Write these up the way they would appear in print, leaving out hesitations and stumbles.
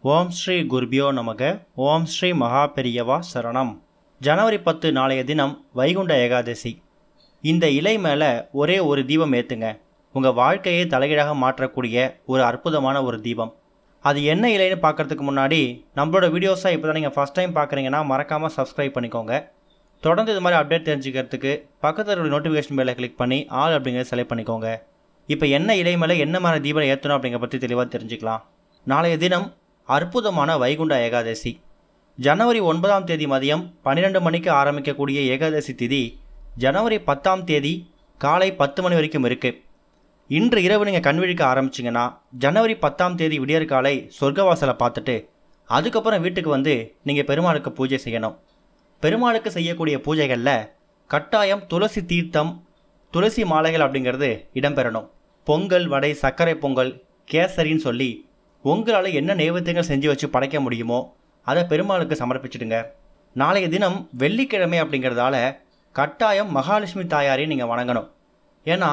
ஓம் ஸ்ரீ குருபியோ நமக. ஓம் ஸ்ரீ மகாபெரியவா சரணம். ஜனவரி 10 நாளைய தினம் வைகுண்ட ஏகாதசி. இந்த இலை மேலே ஒரே ஒரு தீபம் ஏற்றுங்க. உங்கள் வாழ்க்கையை தலைகீழாக மாற்றக்கூடிய ஒரு அற்புதமான ஒரு தீபம். அது என்ன இலைன்னு பார்க்குறதுக்கு முன்னாடி நம்மளோட வீடியோஸை இப்போ தான் நீங்கள் ஃபஸ்ட் டைம் பார்க்குறீங்கன்னா மறக்காமல் சப்ஸ்கிரைப் பண்ணிக்கோங்க. தொடர்ந்து இது மாதிரி அப்டேட் தெரிஞ்சுக்கிறதுக்கு பக்கத்தில் நோட்டிஃபிகேஷன் பெல்லை கிளிக் பண்ணி ஆல் அப்படிங்கிறத செலக்ட் பண்ணிக்கோங்க. இப்போ என்ன இலை மேலே என்ன மாதிரி தீபம் ஏற்றணும் அப்படிங்கிற பற்றி தெளிவாக தெரிஞ்சுக்கலாம். நாளைய தினம் அற்புதமான வைகுண்ட ஏகாதசி. ஜனவரி 9ஆம் தேதி மதியம் 12 மணிக்கு ஆரம்பிக்கக்கூடிய ஏகாதசி திதி ஜனவரி 10ஆம் தேதி காலை 10 மணி வரைக்கும் இருக்குது. இன்று இரவு நீங்கள் கண்விழிக்க ஆரம்பிச்சிங்கன்னா ஜனவரி 10ஆம் தேதி விடியற்காலை சொர்க்கவாசலை பார்த்துட்டு அதுக்கப்புறம் வீட்டுக்கு வந்து நீங்கள் பெருமாளுக்கு பூஜை செய்யணும். பெருமாளுக்கு செய்யக்கூடிய பூஜைகளில் கட்டாயம் துளசி தீர்த்தம், துளசி மாலைகள் அப்படிங்கிறது இடம்பெறணும். பொங்கல், வடை, சர்க்கரை பொங்கல், கேசரின்னு சொல்லி உங்களால் என்ன நைவேத்தியங்கள் செஞ்சு வச்சு படைக்க முடியுமோ அதை பெருமாளுக்கு சமர்ப்பிச்சிடுங்க. நாளைய தினம் வெள்ளிக்கிழமை அப்படிங்கிறதால கட்டாயம் மகாலட்சுமி தாயாரையும் நீங்கள் வணங்கணும். ஏன்னா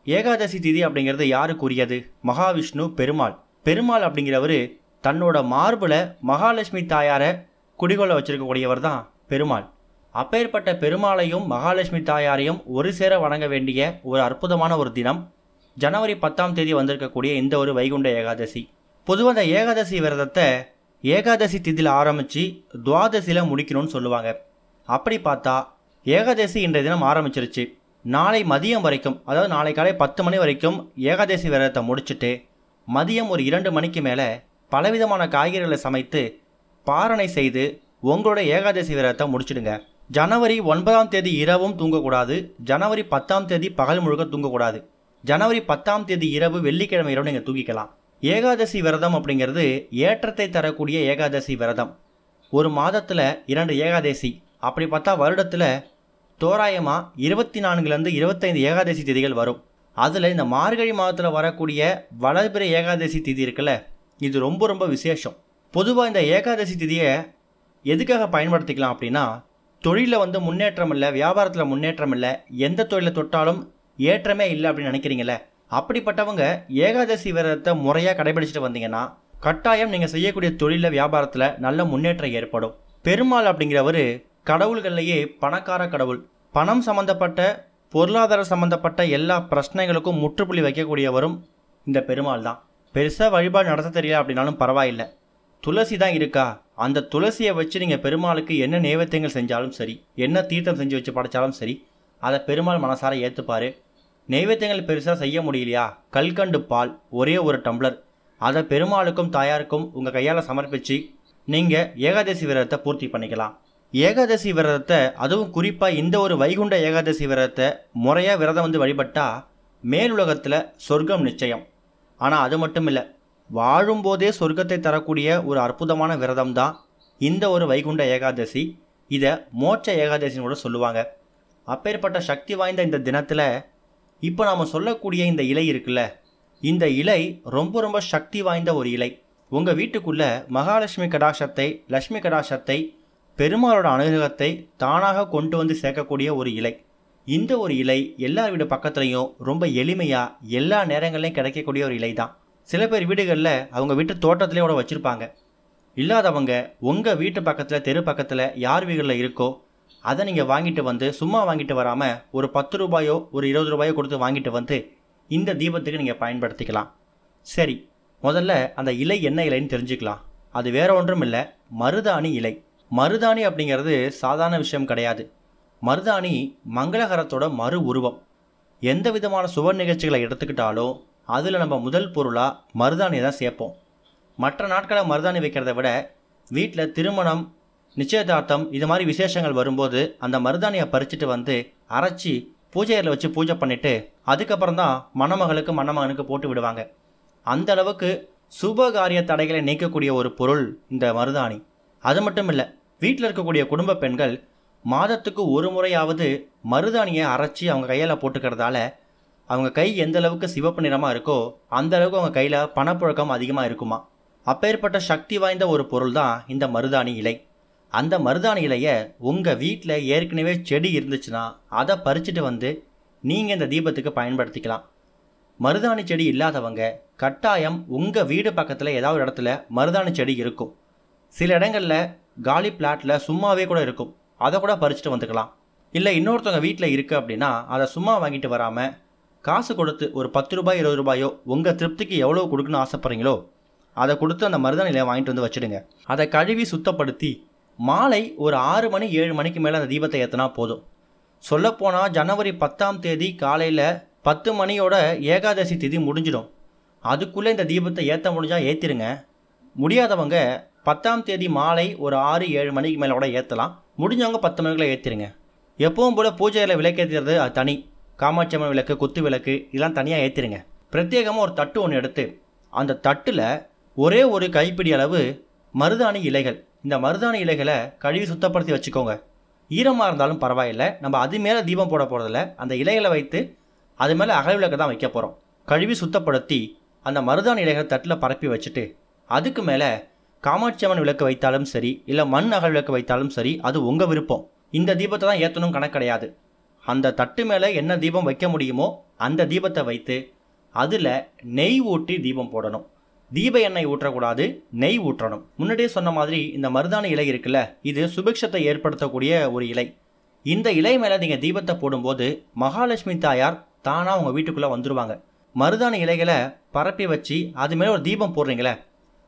ஏகாதசி திதி அப்படிங்கிறது யாருக்குரியது? மகாவிஷ்ணு பெருமாள். பெருமாள் அப்படிங்கிறவர் தன்னோட மார்பில் மகாலட்சுமி தாயாரை குடிகொள்ள வச்சிருக்கக்கூடியவர் தான் பெருமாள். அப்பேற்பட்ட பெருமாளையும் மகாலட்சுமி தாயாரையும் ஒரு சேர வணங்க வேண்டிய ஒரு அற்புதமான ஒரு தினம் ஜனவரி 10ஆம் தேதி வந்திருக்கக்கூடிய இந்த ஒரு வைகுண்ட ஏகாதசி. பொதுவாக அந்த ஏகாதசி விரதத்தை ஏகாதசி திதியில் ஆரம்பித்து துவாதசியில் முடிக்கணும்னு சொல்லுவாங்க. அப்படி பார்த்தா ஏகாதசி இன்றைய தினம் ஆரம்பிச்சிருச்சு. நாளை மதியம் வரைக்கும், அதாவது நாளை காலை 10 மணி வரைக்கும் ஏகாதசி விரதத்தை முடிச்சுட்டு மதியம் ஒரு 2 மணிக்கு மேலே பலவிதமான காய்கறிகளை சமைத்து பாரணை செய்து உங்களோட ஏகாதசி விரதத்தை முடிச்சிடுங்க. ஜனவரி 9ஆம் தேதி இரவும் தூங்கக்கூடாது. ஜனவரி 10ஆம் தேதி பகல் முழுக்க தூங்கக்கூடாது. ஜனவரி 10ஆம் தேதி இரவு வெள்ளிக்கிழமை இரவு நீங்கள் தூங்கிக்கலாம். ஏகாதசி விரதம் அப்படிங்கிறது ஏற்றத்தை தரக்கூடிய ஏகாதசி விரதம். ஒரு மாதத்தில் 2 ஏகாதசி, அப்படி பார்த்தா வருடத்தில் தோராயமாக 24லேருந்து 25 ஏகாதசி திதிகள் வரும். அதில் இந்த மார்கழி மாதத்தில் வரக்கூடிய வளர்பிறை ஏகாதசி திதி இருக்குல்ல, இது ரொம்ப ரொம்ப விசேஷம். பொதுவாக இந்த ஏகாதசி திதியை எதுக்காக பயன்படுத்திக்கலாம் அப்படின்னா, தொழிலில் முன்னேற்றம் இல்லை, வியாபாரத்தில் முன்னேற்றம் இல்லை, எந்த தொழிலை தொட்டாலும் ஏற்றமே இல்லை அப்படின்னு நினைக்கிறீங்களே, அப்படிப்பட்டவங்க ஏகாதசி விரதத்தை முறையாக கடைபிடிச்சிட்டு வந்தீங்கன்னா கட்டாயம் நீங்கள் செய்யக்கூடிய தொழிலில் வியாபாரத்தில் நல்ல முன்னேற்றம் ஏற்படும். பெருமாள் அப்படிங்கிறவர் கடவுள்கள்லேயே பணக்கார கடவுள். பணம் சம்மந்தப்பட்ட, பொருளாதார சம்மந்தப்பட்ட எல்லா பிரச்சனைகளுக்கும் முற்றுப்புள்ளி வைக்கக்கூடியவரும் இந்த பெருமாள் தான். பெருசாக வழிபாடு நடத்த தெரியல அப்படின்னாலும் பரவாயில்லை, துளசி தான் இருக்கா, அந்த துளசியை வச்சு நீங்கள் பெருமாளுக்கு என்ன நைவேத்தியங்கள் செஞ்சாலும் சரி, என்ன தீர்த்தம் செஞ்சு வச்சு படைச்சாலும் சரி, அதை பெருமாள் மனசார ஏற்றுப்பார். நைவேத்தியங்கள் பெருசாக செய்ய முடியலையா, கல்கண்டு பால் ஒரே ஒரு டம்ளர் அதை பெருமாளுக்கும் தாயாருக்கும் உங்கள் கையால் சமர்ப்பித்து நீங்கள் ஏகாதசி விரதத்தை பூர்த்தி பண்ணிக்கலாம். ஏகாதசி விரதத்தை, அதுவும் குறிப்பாக இந்த ஒரு வைகுண்ட ஏகாதசி விரதத்தை முறையாக விரதம் வழிபட்டால் மேலுலகத்தில் சொர்க்கம் நிச்சயம். ஆனால் அது மட்டும் இல்லை, வாழும்போதே சொர்க்கத்தை தரக்கூடிய ஒரு அற்புதமான விரதம் தான் இந்த ஒரு வைகுண்ட ஏகாதசி. இதை மோட்ச ஏகாதசின்னு கூட சொல்லுவாங்க. அப்பேற்பட்ட சக்தி வாய்ந்த இந்த தினத்தில் இப்போ நாம் சொல்லக்கூடிய இந்த இலை இருக்குல்ல, இந்த இலை ரொம்ப ரொம்ப சக்தி வாய்ந்த ஒரு இலை. உங்கள் வீட்டுக்குள்ளே மகாலட்சுமி கடாட்சத்தை, லக்ஷ்மி கடாட்சத்தை, பெருமாளோட அனுகிரகத்தை தானாக கொண்டு வந்து சேர்க்கக்கூடிய ஒரு இலை. இந்த ஒரு இலை எல்லா வீடு பக்கத்துலேயும் ரொம்ப எளிமையாக எல்லா நேரங்கள்லையும் கிடைக்கக்கூடிய ஒரு இலை தான். சில பேர் வீடுகளில் அவங்க வீட்டு தோட்டத்திலே கூட வச்சுருப்பாங்க. இல்லாதவங்க உங்கள் வீட்டு பக்கத்தில், தெரு பக்கத்தில் யார் வீடுகளில் இருக்கோ அதை நீங்கள் வாங்கிட்டு வந்து, சும்மா வாங்கிட்டு வராமல் ஒரு 10 ரூபாயோ ஒரு 20 ரூபாயோ கொடுத்து வாங்கிட்டு வந்து இந்த தீபத்துக்கு நீங்கள் பயன்படுத்திக்கலாம். சரி, முதல்ல அந்த இலை என்ன இலைன்னு தெரிஞ்சுக்கலாம். அது வேற ஒன்றும் இல்லை, மருதாணி இலை. மருதாணி அப்படிங்கிறது சாதாரண விஷயம் கிடையாது. மருதாணி மங்களகரத்தோட மறு உருவம். எந்த விதமான சுப நிகழ்ச்சிகளை எடுத்துக்கிட்டாலும் அதில் நம்ம முதல் பொருளாக மருதாணியை தான் சேர்ப்போம். மற்ற நாட்களை மருதாணி வைக்கிறத விட வீட்டில் திருமணம், நிச்சயதார்த்தம் இது மாதிரி விசேஷங்கள் வரும்போது அந்த மருதாணியை பறிச்சுட்டு வந்து அரைச்சி பூஜையில் வச்சு பூஜை பண்ணிவிட்டு அதுக்கப்புறம் தான் மணமகளுக்கு மணமகனுக்கு போட்டு விடுவாங்க. அந்த அளவுக்கு சுபகாரிய தடைகளை நீக்கக்கூடிய ஒரு பொருள் இந்த மருதாணி. அது மட்டும் இல்லை, வீட்டில் இருக்கக்கூடிய குடும்ப பெண்கள் மாதத்துக்கு ஒரு முறையாவது மருதாணியை அரைச்சி அவங்க கையில் போட்டுக்கிறதால அவங்க கை எந்த அளவுக்கு சிவப்பு நிறமாக இருக்கோ அந்த அளவுக்கு அவங்க கையில் பணப்புழக்கம் அதிகமாக இருக்குமா. அப்பேற்பட்ட சக்தி வாய்ந்த ஒரு பொருள் தான் இந்த மருதாணி இலை. அந்த மருதாணி இலையை உங்கள் வீட்டில் ஏற்கனவே செடி இருந்துச்சுன்னா அதை பறிச்சுட்டு வந்து நீங்கள் இந்த தீபத்துக்கு பயன்படுத்திக்கலாம். மருதாணி செடி இல்லாதவங்க கட்டாயம் உங்கள் வீடு பக்கத்தில் ஏதாவது ஒரு இடத்துல மருதாணி செடி இருக்கும். சில இடங்களில் காலி பிளாட்டில் சும்மாவே கூட இருக்கும். அதை கூட பறிச்சுட்டு வந்துக்கலாம். இல்லை இன்னொருத்தவங்க வீட்டில் இருக்குது அப்படின்னா அதை சும்மா வாங்கிட்டு வராமல் காசு கொடுத்து ஒரு 10 ரூபாய் 20 ரூபாயோ உங்கள் திருப்திக்கு எவ்வளோ கொடுக்கணும்னு ஆசைப்பட்றீங்களோ அதை கொடுத்து அந்த மருதாணி இலையை வாங்கிட்டு வந்து வச்சுடுங்க. அதை கழுவி சுத்தப்படுத்தி மாலை ஒரு 6 மணி 7 மணிக்கு மேலே அந்த தீபத்தை ஏற்றினா போதும். சொல்லப்போனால் ஜனவரி 10ஆம் தேதி காலையில் 10 மணியோட ஏகாதசி திதி முடிஞ்சிடும். அதுக்குள்ளே இந்த தீபத்தை ஏற்ற முடிஞ்சால் ஏற்றிடுங்க. முடியாதவங்க 10ஆம் தேதி மாலை ஒரு 6 7 மணிக்கு மேலே கூட ஏற்றலாம். முடிஞ்சவங்க 10 மணிக்குள்ளே ஏற்றிடுங்க. எப்பவும் போல் பூஜையில் விளக்கேற்றுறது அது தனி. காமாட்சி அம்மன் விளக்கு, குத்து விளக்கு இதெல்லாம் தனியாக ஏற்றிடுங்க. பிரத்யேகமாக ஒரு தட்டு ஒன்று எடுத்து அந்த தட்டில் ஒரே ஒரு கைப்பிடி அளவு மருதாணி இலைகள், இந்த மருதாணி இலைகளை கழுவி சுத்தப்படுத்தி வச்சுக்கோங்க. ஈரமாக இருந்தாலும் பரவாயில்லை, நம்ம அது மேலே தீபம் போட போகிறதில்ல. அந்த இலைகளை வைத்து அது மேலே அகல் விளக்கு தான் வைக்க போகிறோம். கழுவி சுத்தப்படுத்தி அந்த மருதாணி இலைகளை தட்டில் பரப்பி வச்சுட்டு அதுக்கு மேலே காமாட்சி அம்மன் விளக்கு வைத்தாலும் சரி, இல்லை மண் அகல் விளக்கு வைத்தாலும் சரி, அது உங்கள் விருப்பம். இந்த தீபத்தை தான் ஏற்றணும் கணக்கு கிடையாது. அந்த தட்டு மேலே என்ன தீபம் வைக்க முடியுமோ அந்த தீபத்தை வைத்து அதில் நெய் ஊற்றி தீபம் போடணும். தீப எண்ணெய் ஊற்றக்கூடாது, நெய் ஊற்றணும். முன்னாடியே சொன்ன மாதிரி இந்த மருதாணி இலை இருக்குல்ல, இது சுபிக்ஷத்தை ஏற்படுத்தக்கூடிய ஒரு இலை. இந்த இலை மேலே நீங்கள் தீபத்தை போடும்போது மகாலட்சுமி தாயார் தானாக உங்கள் வீட்டுக்குள்ளே வந்துடுவாங்க. மருதாணி இலைகளை பரப்பி வச்சு அது மேலே ஒரு தீபம் போடுறீங்களே,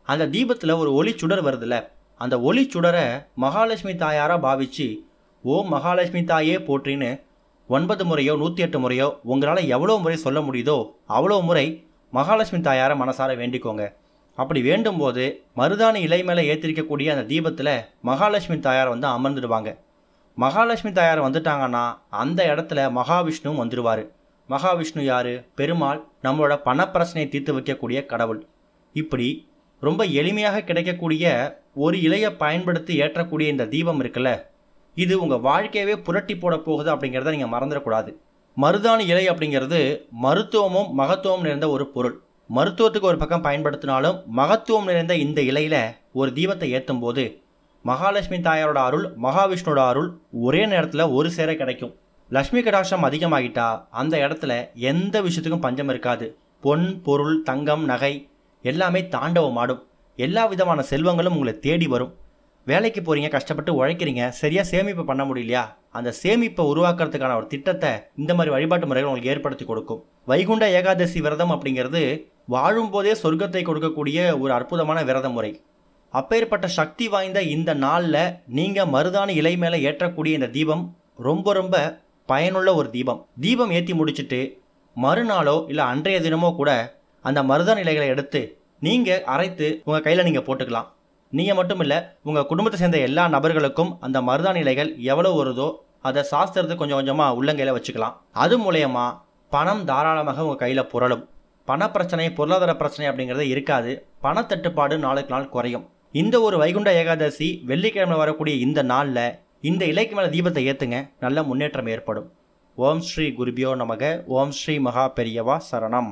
அந்த தீபத்தில் ஒரு ஒளி சுடர் வருதுல்ல, அந்த ஒளி சுடரை மகாலட்சுமி தாயாராக பாவிச்சு ஓம் மகாலட்சுமி தாயே போற்றின்னு 9 முறையோ 108 முறையோ உங்களால் எவ்வளோ முறை சொல்ல முடியுதோ அவ்வளோ முறை மகாலட்சுமி தாயாரை மனசார வேண்டிக்கோங்க. அப்படி வேண்டும்போது மருதாணி இலை மேலே ஏற்றிருக்கக்கூடிய அந்த தீபத்தில் மகாலட்சுமி தாயார் வந்து அமர்ந்துடுவாங்க. மகாலட்சுமி தாயார் வந்துட்டாங்கன்னா அந்த இடத்துல மகாவிஷ்ணுவும் வந்துடுவார். மகாவிஷ்ணு யார்? பெருமாள், நம்மளோட பணப்பிரச்சனையை தீர்த்து வைக்கக்கூடிய கடவுள். இப்படி ரொம்ப எளிமையாக கிடைக்கக்கூடிய ஒரு இலையை பயன்படுத்தி ஏற்றக்கூடிய இந்த தீபம் இருக்குல்ல, இது உங்கள் வாழ்க்கையவே புரட்டி போட போகுது அப்படிங்கிறத நீங்கள் மறந்துடக்கூடாது. மருதாணி இலை அப்படிங்கிறது மருத்துவமும் மகத்துவம் நிறைந்த ஒரு பொருள். மருத்துவத்துக்கு ஒரு பக்கம் பயன்படுத்தினாலும் மகத்துவம் நிறைந்த இந்த இலையில் ஒரு தீபத்தை ஏற்றும் போது மகாலட்சுமி தாயாரோட அருள், மகாவிஷ்ணுவோட அருள் ஒரே நேரத்தில் ஒரு சேர கிடைக்கும். லக்ஷ்மி கடாட்சம் அதிகமாகிட்டா அந்த இடத்துல எந்த விஷயத்துக்கும் பஞ்சம் இருக்காது. பொன், பொருள், தங்கம், நகை எல்லாமே தாண்டவம் ஆடும். எல்லா விதமான செல்வங்களும் உங்களை தேடி வரும். வேலைக்கு போகிறீங்க, கஷ்டப்பட்டு உழைக்கிறீங்க, சரியாக சேமிப்பு பண்ண முடியலையா, அந்த சேமிப்பை உருவாக்குறதுக்கான ஒரு திட்டத்தை இந்த மாதிரி வழிபாட்டு முறைகள் உங்களுக்கு ஏற்படுத்தி கொடுக்கும். வைகுண்ட ஏகாதசி விரதம் அப்படிங்கிறது வாழும்போதே சொர்க்கத்தை கொடுக்கக்கூடிய ஒரு அற்புதமான விரத முறை. அப்பேற்பட்ட சக்தி வாய்ந்த இந்த நாளில் நீங்கள் மருதாணி இலை மேலே ஏற்றக்கூடிய இந்த தீபம் ரொம்ப ரொம்ப பயனுள்ள ஒரு தீபம். தீபம் ஏற்றி முடிச்சுட்டு மறுநாளோ இல்லை அன்றைய தினமோ கூட அந்த மருதாணி இலைகளை எடுத்து நீங்கள் அரைத்து உங்கள் கையில் நீங்கள் போட்டுக்கலாம். நீங்கள் மட்டும் இல்லை, உங்கள் குடும்பத்தை சேர்ந்த எல்லா நபர்களுக்கும் அந்த மருதாணி இலைகள் எவ்வளோ வருதோ அதை சாஸ்திரத்துக்கு கொஞ்சம் கொஞ்சமாக உள்ளங்கையில் வச்சுக்கலாம். அது மூலயமா பணம் தாராளமாக உங்கள் கையில் புரளும். பணப்பிரச்சனை, பொருளாதார பிரச்சனை அப்படிங்கிறது இருக்காது. பணத்தட்டுப்பாடு நாளுக்கு நாள் குறையும். இந்த ஒரு வைகுண்ட ஏகாதசி வெள்ளிக்கிழமை வரக்கூடிய இந்த நாளில் இந்த இலைக்கு மேலே தீபத்தை ஏற்றுங்க, நல்ல முன்னேற்றம் ஏற்படும். ஓம் ஸ்ரீ குருபியோ நமக. ஓம் ஸ்ரீ மகா பெரியவா சரணம்.